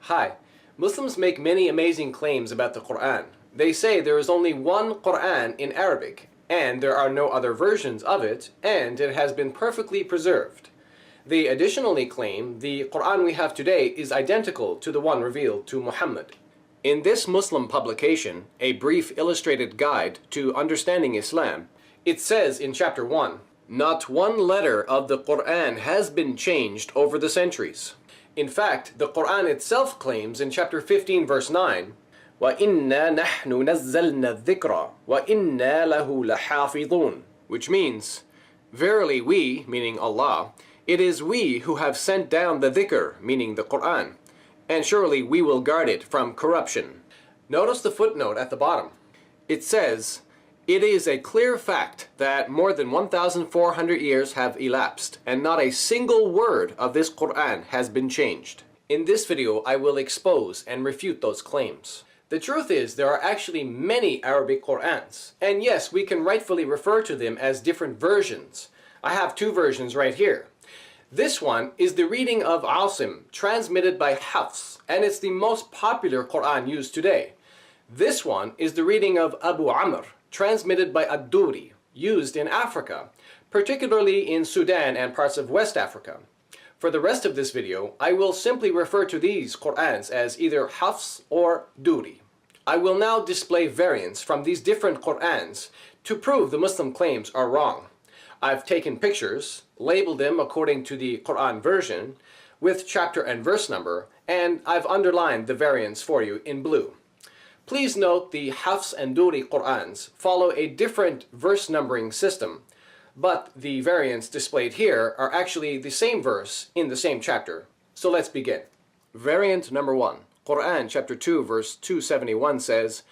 Hi. Muslims make many amazing claims about the Qur'an. They say there is only one Qur'an in Arabic, and there are no other versions of it, and it has been perfectly preserved. They additionally claim the Qur'an we have today is identical to the one revealed to Muhammad. In this Muslim publication, A Brief Illustrated Guide to Understanding Islam, it says in chapter 1, "Not one letter of the Qur'an has been changed over the centuries." In fact, the Qur'an itself claims in chapter 15 verse 9, وَإِنَّا نَحْنُ نَزَّلْنَا الذِّكْرَ وَإِنَّا لَهُ لَحَافِظُونَ, which means, verily we, meaning Allah, it is we who have sent down the dhikr, meaning the Qur'an, and surely we will guard it from corruption. Notice the footnote at the bottom. It says, "It is a clear fact that more than 1,400 years have elapsed, and not a single word of this Qur'an has been changed." In this video, I will expose and refute those claims. The truth is, there are actually many Arabic Qur'ans, and yes, we can rightfully refer to them as different versions. I have two versions right here. This one is the reading of Asim, transmitted by Hafs, and it's the most popular Qur'an used today. This one is the reading of Abu Amr, transmitted by Duri, used in Africa, particularly in Sudan and parts of West Africa. For the rest of this video, I will simply refer to these Qur'ans as either Hafs or Duri. I will now display variants from these different Qur'ans to prove the Muslim claims are wrong. I've taken pictures, labeled them according to the Qur'an version, with chapter and verse number, and I've underlined the variants for you in blue. Please note the Hafs and Duri Qur'ans follow a different verse numbering system, but the variants displayed here are actually the same verse in the same chapter. So let's begin. Variant number 1. Qur'an chapter 2 verse 271 says,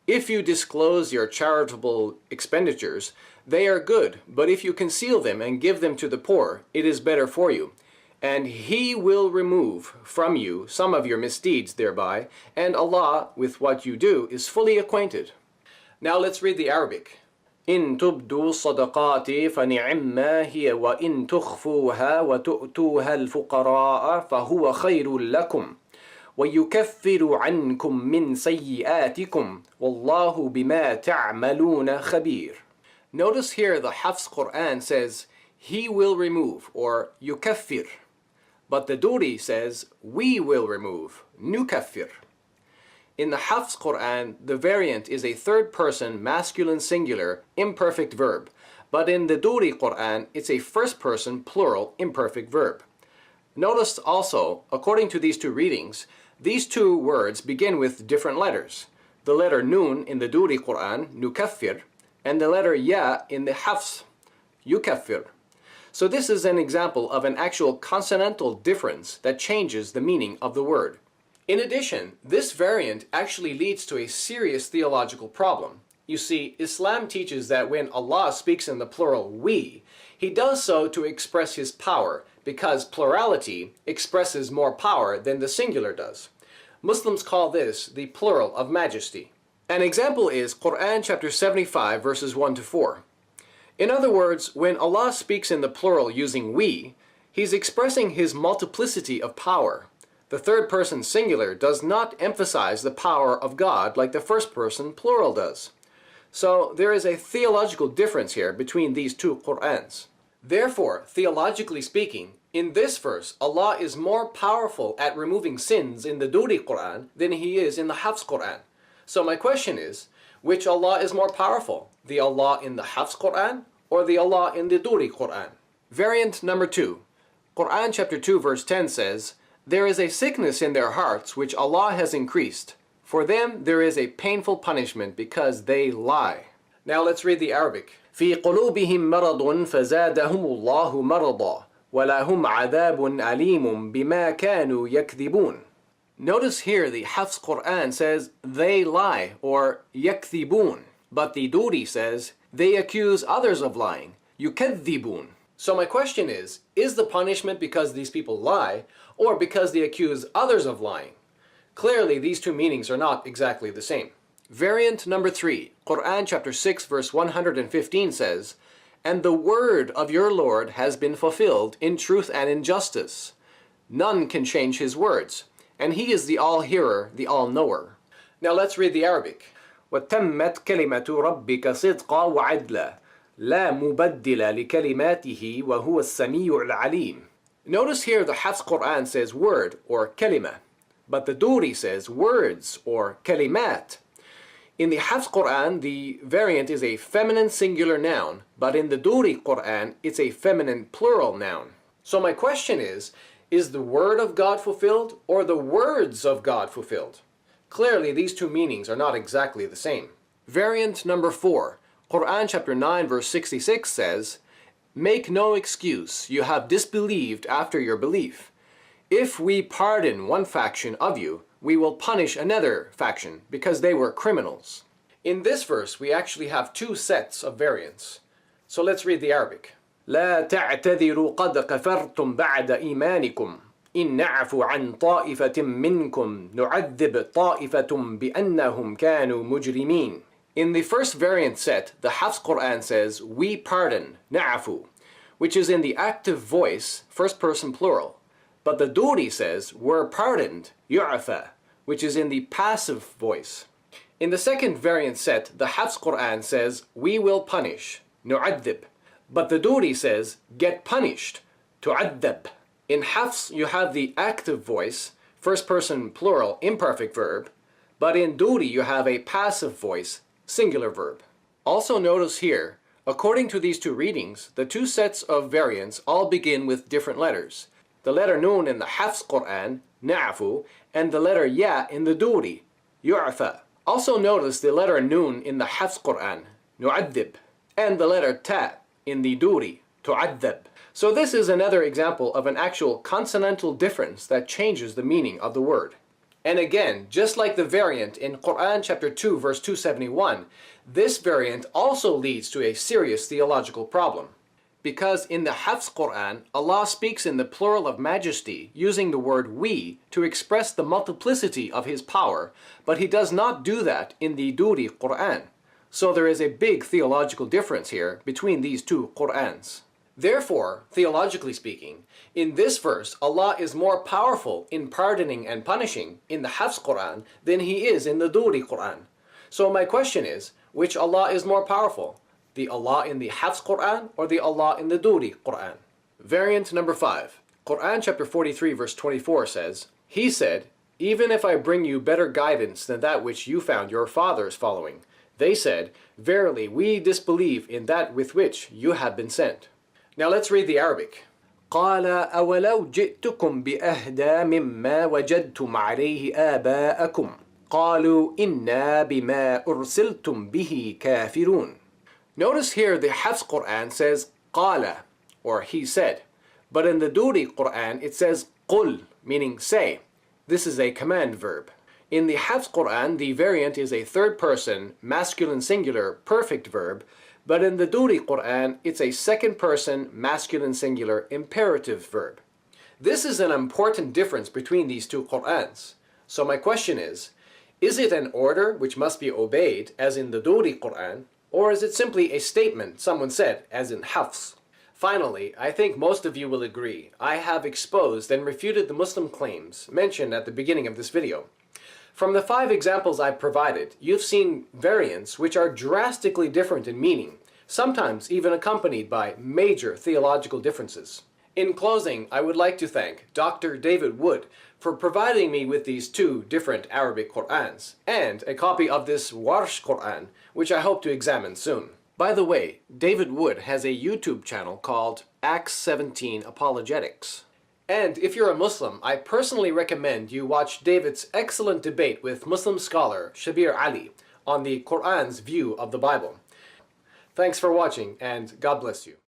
"If you disclose your charitable expenditures, they are good, but if you conceal them and give them to the poor, it is better for you. And He will remove from you some of your misdeeds thereby, and Allah with what you do is fully acquainted." Now let's read the Arabic. إن تبدوا الصدقات فنعما هي وإن تخفوها وتؤتوها الفقراء فهو خير لكم ويكفر عنكم من سيئاتكم والله بما تعملون خبير. Notice here the Hafs Qur'an says, "He will remove," or yukaffir. But the Duri says, "We will remove," nukaffir. In the Hafs Qur'an, the variant is a third-person masculine singular imperfect verb, but in the Duri Qur'an, it's a first-person plural imperfect verb. Notice also, according to these two readings, these two words begin with different letters. The letter Nun in the Duri Qur'an, nukaffir, and the letter Ya in the Hafs, yukaffir. So this is an example of an actual consonantal difference that changes the meaning of the word. In addition, this variant actually leads to a serious theological problem. You see, Islam teaches that when Allah speaks in the plural we, He does so to express His power, because plurality expresses more power than the singular does. Muslims call this the plural of majesty. An example is Qur'an chapter 75 verses 1 to 4. In other words, when Allah speaks in the plural using we, He's expressing His multiplicity of power. The third person singular does not emphasize the power of God like the first person plural does. So there is a theological difference here between these two Qur'ans. Therefore, theologically speaking, in this verse, Allah is more powerful at removing sins in the Duri Qur'an than He is in the Hafs Qur'an. So my question is, which Allah is more powerful? The Allah in the Hafs Qur'an or the Allah in the Duri Qur'an? Variant number 2. Qur'an chapter 2 verse 10 says, "There is a sickness in their hearts which Allah has increased. For them there is a painful punishment because they lie." Now let's read the Arabic. في قلوبهم مرض فزادهم الله مرضا ولهم عذاب أليم بما كانوا يكذبون. Notice here the Hafs Qur'an says they lie, or yakthibun, but the Duri says they accuse others of lying, yukadhibun. So my question is the punishment because these people lie, or because they accuse others of lying? Clearly these two meanings are not exactly the same. Variant number 3, Qur'an chapter 6 verse 115 says, "And the word of your Lord has been fulfilled in truth and in justice. None can change His words, and He is the all-hearer, the all-knower. Now let's read the Arabic. وَتَمَّتْ كَلِمَةُ رَبِّكَ صِدْقًا وَعَدْلًا لَا مُبَدِّلَ لِكَلِمَاتِهِ وَهُوَ السَّمِيعُ الْعَلِيمُ. Notice here the Hafs Qur'an says word or kalima, but the Duri says words or kalimat. In the Hafs Qur'an, the variant is a feminine singular noun, but in the Duri Qur'an, it's a feminine plural noun. So my question is the word of God fulfilled or the words of God fulfilled? Clearly, these two meanings are not exactly the same. Variant number 4, Qur'an chapter 9 verse 66 says, "Make no excuse, you have disbelieved after your belief. If we pardon one faction of you, we will punish another faction because they were criminals." In this verse, we actually have two sets of variants. So let's read the Arabic. لا تعتذروا قد كفرتم بعد إيمانكم إن نعفو عن طائفة منكم نعذب طائفة بأنهم كانوا مجرمين. In the first variant set, the Hafs Qur'an says, "We pardon," na'afu, which is in the active voice, first person plural. But the Duri says, "We're pardoned," yu'afa, which is in the passive voice. In the second variant set, the Hafs Qur'an says, "We will punish," nu'adhib. But the Duri says, "Get punished," tu'adhab. In Hafs, you have the active voice, first person plural imperfect verb, but in Duri you have a passive voice, singular verb. Also notice here, according to these two readings, the two sets of variants all begin with different letters. The letter Nun in the Hafs Qur'an, na'afu, and the letter Ya in the Duri, yu'afa. Also notice the letter Nun in the Hafs Qur'an, nu'adhib, and the letter Ta in the Duri, tu'adhab. So this is another example of an actual consonantal difference that changes the meaning of the word. And again, just like the variant in Qur'an chapter 2 verse 271, this variant also leads to a serious theological problem. Because in the Hafs Qur'an, Allah speaks in the plural of majesty, using the word we to express the multiplicity of His power, but He does not do that in the Duri Qur'an. So there is a big theological difference here between these two Qur'ans. Therefore, theologically speaking, in this verse, Allah is more powerful in pardoning and punishing in the Hafs Qur'an than He is in the Duri Qur'an. So my question is, which Allah is more powerful? The Allah in the Hafs Qur'an or the Allah in the Duri Qur'an? Variant number 5. Qur'an chapter 43 verse 24 says, "He said, even if I bring you better guidance than that which you found your fathers following, they said, verily we disbelieve in that with which you have been sent." Now let's read the Arabic. قال أولو جئتكم بأهدى مما وجدتم عليه آباءكم قالوا إنا بما أرسلتم به كافرون. Notice here the Hafs Qur'an says قال, or he said, but in the Duri Qur'an it says قل, meaning say. This is a command verb. In the Hafs Qur'an the variant is a third person, masculine singular, perfect verb, but in the Duri Qur'an, it's a second person, masculine singular, imperative verb. This is an important difference between these two Qur'ans. So my question is it an order which must be obeyed, as in the Duri Qur'an, or is it simply a statement someone said, as in Hafs? Finally, I think most of you will agree, I have exposed and refuted the Muslim claims mentioned at the beginning of this video. From the 5 examples I've provided, you've seen variants which are drastically different in meaning, sometimes even accompanied by major theological differences. In closing, I would like to thank Dr. David Wood for providing me with these 2 different Arabic Qur'ans, and a copy of this Warsh Qur'an, which I hope to examine soon. By the way, David Wood has a YouTube channel called Acts 17 Apologetics. And if you're a Muslim, I personally recommend you watch David's excellent debate with Muslim scholar Shabir Ali on the Qur'an's view of the Bible. Thanks for watching, and God bless you.